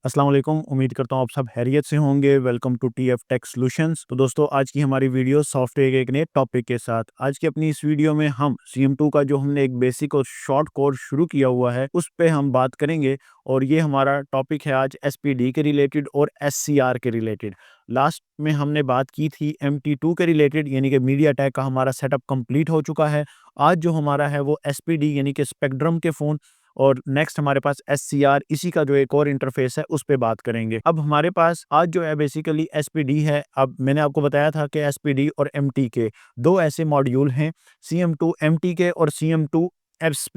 अस्सलाम वालेकुम। उम्मीद करता हूँ आप सब खैरियत से होंगे। Welcome to TF tech solutions. तो दोस्तों, आज की हमारी वीडियो सॉफ्टवेयर के एक नए टॉपिक के साथ। आज की अपनी इस वीडियो में हम CM2 का जो हमने एक बेसिक और शॉर्ट कोर्स शुरू किया हुआ है उस पे हम बात करेंगे। और ये हमारा टॉपिक है आज SPD के रिलेटेड और SCR के रिलेटेड। लास्ट में हमने बात की थी MT2 के रिलेटेड, यानी कि मीडिया टेक का हमारा सेटअप कंप्लीट हो चुका है। आज जो हमारा है वो SPD यानी कि स्पेक्ट्रम के फ़ोन, और नेक्स्ट हमारे पास SCR, इसी का जो एक और इंटरफेस है उस पे बात करेंगे। अब हमारे पास आज जो है बेसिकली SPD है। अब मैंने आपको बताया था कि SPD और MTK दो ऐसे मॉड्यूल हैं, CM2 MTK और CM2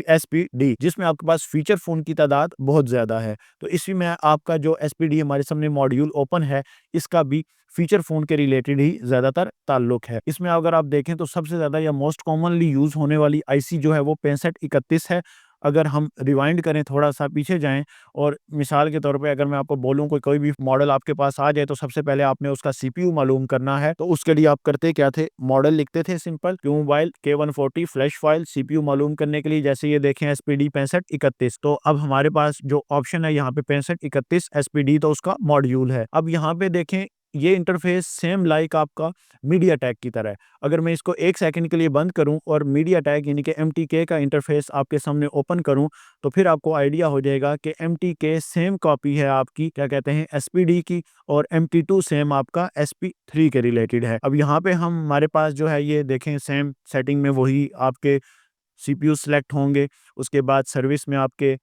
SPD, जिसमें आपके पास फीचर फ़ोन की तादाद बहुत ज़्यादा है। तो इसी में आपका जो SPD हमारे सामने मॉड्यूल ओपन है, इसका भी फीचर फ़ोन के रिलेटेड ही ज़्यादातर ताल्लुक है। इसमें अगर आप देखें तो सबसे ज़्यादा या मोस्ट कॉमनली यूज़ होने वाली IC जो है वो 6531 है। अगर हम रिवाइंड करें, थोड़ा-सा पीछे जाएँ और मिसाल के तौर पे अगर मैं आपको बोलूँ कोई भी मॉडल आपके पास आ जाए, तो सबसे पहले आपने उसका CPU मालूम करना है। तो उसके लिए आप करते क्या थे, मॉडल लिखते थे simple Qmobile K140 flash file. CPU मालूम करने के लिए जैसे ये देखें SPD 6531, तो अब हमारे पास जो ऑप्शन है यहाँ पे 6531 SPD, तो उसका मॉड्यूल है। अब यहाँ पे देखें, ये इंटरफेस सेम लाइक आपका मीडियाटेक की तरह है। अगर मैं इसको 1 सेकंड के लिए बंद करूं और मीडियाटेक यानी कि MTK का इंटरफेस आपके सामने ओपन करूं, तो फिर आपको आइडिया हो जाएगा कि MTK सेम कॉपी है आपकी क्या कहते हैं SPD की, और MT2 सेम आपका SP3 के रिलेटेड है। अब यहाँ पे हम हमारे पास जो है ये देखें, सेम सेटिंग में वही आपके CPU सेलेक्ट होंगे। उसके बाद सर्विस में आपके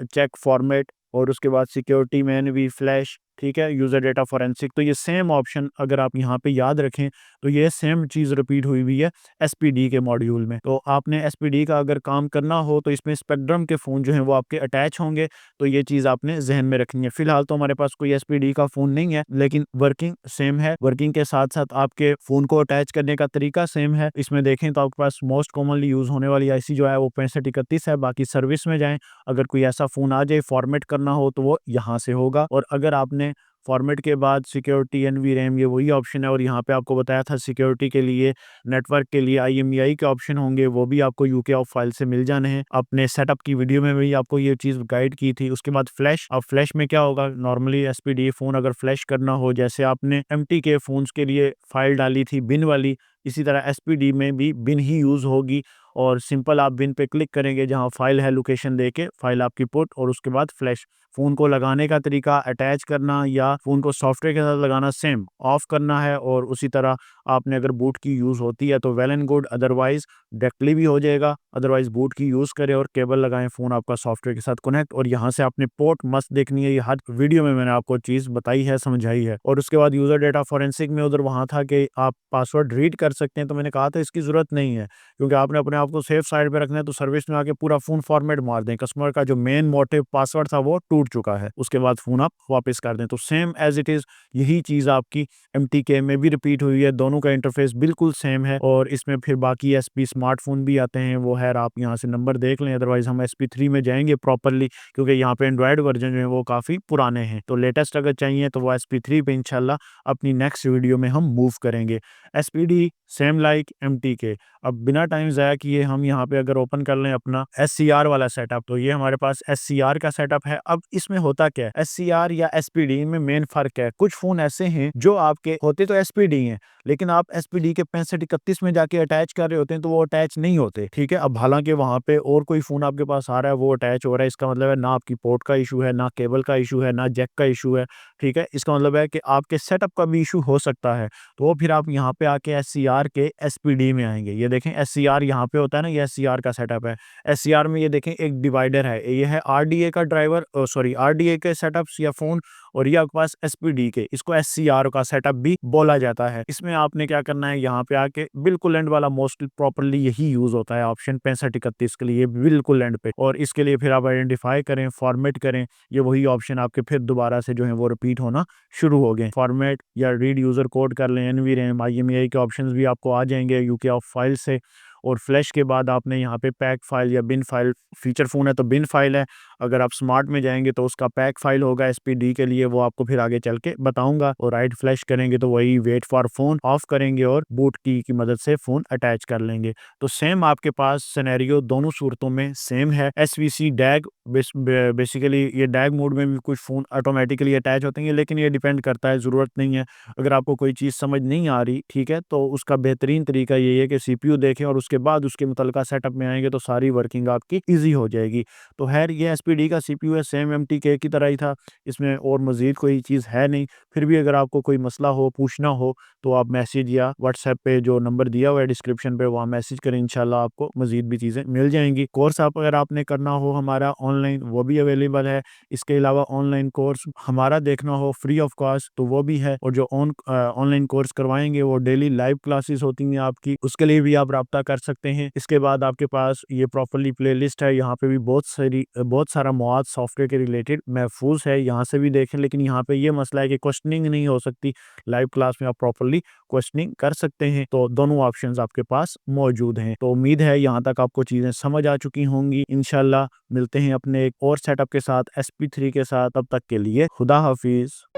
चेक फॉर्मेट, और उसके बाद सिक्योरिटी में एनवी फ्लैश, ठीक है, यूज़र डेटा फॉरेंसिक। तो ये सेम ऑप्शन अगर आप यहाँ पे याद रखें तो ये सेम चीज़ रिपीट हुई हुई है SPD के मॉड्यूल में। तो आपने SPD का अगर काम करना हो तो इसमें स्पेक्ट्रम के फ़ोन जो हैं वो आपके अटैच होंगे। तो ये चीज़ आपने ज़हन में रखनी है। फ़िलहाल तो हमारे पास कोई SPD का फ़ोन नहीं है, लेकिन वर्किंग सेम है। वर्किंग के साथ-साथ आपके फ़ोन को अटैच करने का तरीका सेम है। इसमें देखें तो आपके पास मोस्ट कॉमनली यूज़ होने वाली IC जो है वो 6531 है। बाकी सर्विस में जाएँ, अगर कोई ऐसा फ़ोन आ जाए फॉर्मेट करना हो तो वो यहाँ से होगा। और अगर आपने फॉर्मेट के बाद सिक्योरिटी एनवी रैम, ये वही ऑप्शन है। और यहाँ पे आपको बताया था सिक्योरिटी के लिए, नेटवर्क के लिए IMEI के ऑप्शन होंगे, वो भी आपको UK ऑफ फाइल से मिल जाने हैं। अपने सेटअप की वीडियो में भी आपको ये चीज़ गाइड की थी। उसके बाद फ्लैश, अब फ्लैश में क्या होगा, नॉर्मली SPD फ़ोन अगर फ्लैश करना हो, जैसे आपने MTK फ़ोन्स के लिए फाइल डाली थी बिन वाली, इसी तरह SPD में भी बिन ही यूज़ होगी। और सिंपल आप बिन पे क्लिक करेंगे, जहाँ फाइल है लोकेशन देके फाइल आपकी पुट, और उसके बाद फ्लैश। फ़ोन को लगाने का तरीका, अटैच करना या फ़ोन को सॉफ्टवेयर के साथ लगाना सेम, ऑफ करना है। और उसी तरह आपने अगर बूट की यूज़ होती है तो well and good, otherwise directly भी हो जाएगा। अदरवाइज़ बूट की यूज़ करें और केबल लगाएँ, फ़ोन आपका सॉफ्टवेयर के साथ कनेक्ट। और यहाँ से आपने पोर्ट मस्त देखनी है, ये हर वीडियो में मैंने आपको चीज़ बताई है, समझाई है। और उसके बाद यूज़र डेटा फॉरेंसिक में उधर वहाँ था कि आप पासवर्ड रीड कर सकते हैं, तो मैंने कहा था इसकी ज़रूरत नहीं है, क्योंकि आपने अपने आप को सेफ साइड पे रखना है। तो सर्विस में आके पूरा फ़ोन फॉर्मेट मार दें, कस्टमर का जो मेन मोटिव पासवर्ड था वो टूट चुका है, उसके बाद फ़ोन आप वापस कर दें। तो सेम एज़ इट इज़ यही चीज़ आपकी MTK में भी रिपीट हुई है। दोनों का इंटरफेस बिल्कुल सेम है। और इसमें फिर बाकी SP स्मार्टफ़ोन भी आते हैं, वो खैर आप यहाँ से नंबर देख लें। अदरवाइज़ हम SP3 में जाएँगे प्रॉपर्ली, क्योंकि यहाँ पे एंड्रॉयड वर्ज़न जो है वो काफ़ी पुराने हैं। तो लेटेस्ट अगर चाहिए तो वो SP3 पे इंशाल्लाह अपनी नेक्स्ट वीडियो में हम मूव करेंगे। SPD same like MTK। अब बिना टाइम ज़ाया किए हम यहाँ पे अगर ओपन कर लें अपना SCR वाला सेटअप, तो ये हमारे पास SCR का सेटअप है। अब इसमें होता क्या है, SCR या SPD में मेन फ़र्क है। कुछ फ़ोन ऐसे हैं जो आपके होते तो SPD हैं, लेकिन आप SPD के 6531 में जाके अटैच कर रहे होते हैं तो वो अटैच नहीं होते, ठीक है। अब हालांकि वहाँ पे और कोई फ़ोन आपके पास आ रहा है, वो अटैच हो रहा है, इसका मतलब है ना आपकी पोर्ट का इशू है, ना केबल का इशू है, ना जैक का इशू है, ठीक है। इसका मतलब है कि आपके सेटअप का भी इशू हो सकता है। तो फिर आप यहाँ पे आके SCR के SPD में आएंगे। ये देखें SCR यहाँ पे होता है ना, ये SCR का सेटअप है। SCR में ये देखें एक डिवाइडर है, ये है RDA का ड्राइवर, सॉरी RDA के सेटअप्स या फ़ोन, और ये आपके पास SPD के, इसको SCR का सेटअप भी बोला जाता है। इसमें आपने क्या करना है, यहाँ पे आके बिल्कुल एंड वाला मोस्टली प्रॉपर्ली यही यूज़ होता है ऑप्शन 6531 के लिए, बिल्कुल एंड पे। और इसके लिए फिर आप आइडेंटिफाई करें, फॉर्मेट करें, ये वही ऑप्शन आपके फिर दोबारा से जो है वो रिपीट होना शुरू हो गए। फॉर्मेट या रीड यूज़र कोड कर लें, एनवी रैम, IMEI के ऑप्शंस भी आपको आ जाएंगे UK ऑफ फाइल से। और फ्लैश के बाद आपने यहाँ पे पैक फाइल या बिन फाइल, फीचर फ़ोन है तो बिन फाइल है। अगर आप स्मार्ट में जाएंगे तो उसका पैक फाइल होगा SPD के लिए, वो आपको फिर आगे चल के बताऊंगा। और राइट फ्लैश करेंगे तो वही वेट फॉर फोन ऑफ करेंगे और बूट की मदद से फोन अटैच कर लेंगे। तो सेम आपके पास सिनेरियो दोनों सूरतों में सेम है। SVC डैग बेसिकली ये डैग मोड में भी कुछ फ़ोन ऑटोमेटिकली अटैच होते हैं, लेकिन ये डिपेंड करता है, ज़रूरत नहीं है। अगर आपको कोई चीज़ समझ नहीं आ रही, ठीक है, तो उसका बेहतरीन तरीका यही है कि CPU देखें और उसके बाद उसके मुतल्लिका सेटअप में आएँगे तो सारी वर्किंग आपकी ईज़ी हो जाएगी। तो ख़ैर ये SPD का CPU है, सेम MTK की तरह ही था, इसमें और मज़ीद कोई चीज़ है नहीं। फिर भी अगर आपको कोई मसला हो, पूछना हो, तो आप मैसेज या व्हाट्सएप पे जो नंबर दिया हुआ है डिस्क्रिप्शन पे, वहाँ मैसेज करें, इंशाल्लाह आपको मज़ीद भी चीज़ें मिल जाएँगी। कोर्स आप अगर आपने करना हो हमारा ऑनलाइन, वो भी अवेलेबल है। इसके अलावा ऑनलाइन कोर्स हमारा देखना हो फ्री ऑफ कॉस्ट, तो वो भी है। और जो ऑनलाइन कोर्स करवाएँगे वो डेली लाइव क्लासेस होती हैं आपकी, उसके लिए भी आप राब्ता कर सकते हैं। इसके बाद आपके पास ये प्रॉपर्ली प्लेलिस्ट है, यहाँ पे भी बहुत सारा मवाद सॉफ्टवेयर के रिलेटेड महफूज़ है, यहाँ से भी देखें। लेकिन यहाँ पे ये मसला है कि क्वेश्चनिंग नहीं हो सकती, लाइव क्लास में आप प्रॉपर्ली क्वेश्चनिंग कर सकते हैं। तो दोनों ऑप्शंस आपके पास मौजूद हैं। तो उम्मीद है यहाँ तक आपको चीज़ें समझ आ चुकी होंगी। इंशाल्लाह मिलते हैं अपने एक और सेटअप के साथ, SP3 के साथ। तब तक के लिए खुदा हाफिज़।